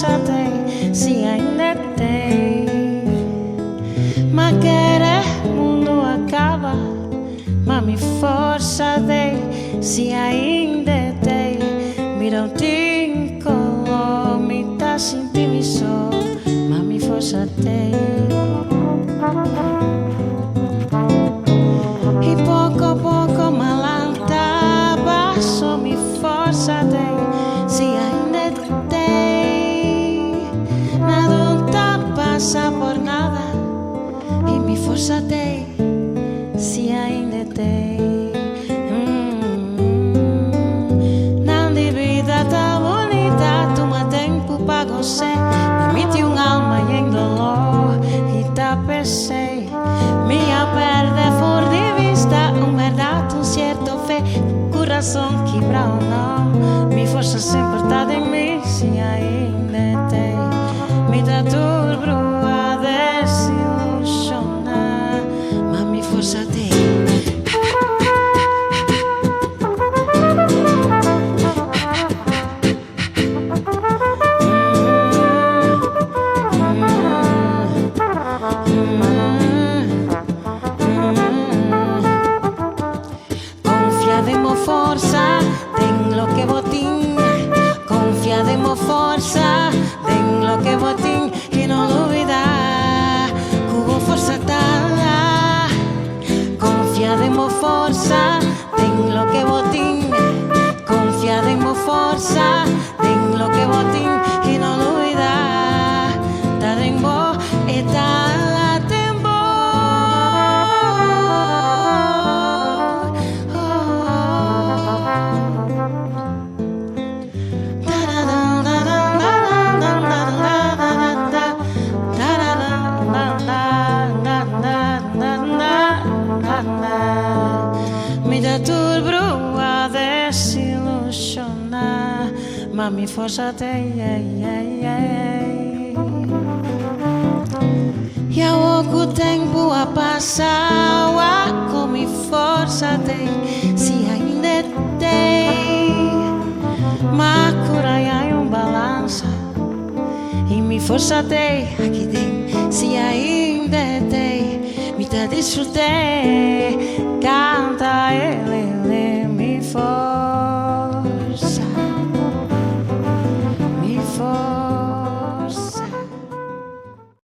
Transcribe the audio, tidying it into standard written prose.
força tem, se ainda tem. Mas querer mundo acaba, mas mi força tem, se ainda tem. Mira um tinco, me tá sentindo só, mas mi força tem. E pouco a pouco malanta baixo mi força tem, se ainda tem. Nada não passa por nada, e mi força tem, se ainda tem. Não de vida tá bonita, toma tempo pra gostar. Permite alma em dolor e tá pensei. Minha perde for de vista, verdade, certo fé. Coração quebra ou não, minha força sempre está em mim, se ainda tem. Me dá turbo a desilusionar, mas minha força tem. Forza, ten lo que botín, confía de mo forza, ten lo que botín y no lo olvida, cubo forza está, confía de mo forza, ten lo que botín, confía de mo forza, ten lo que botín y no lo olvida, ta den bo eta. Me dá turbo a desilusionar, mas mi força tem. E há pouco tempo a passar, com mi força tem, se ainda tem. Mas coragem é balança, e mi força tem, aqui tem, se ainda tem. Me dá desfrutar.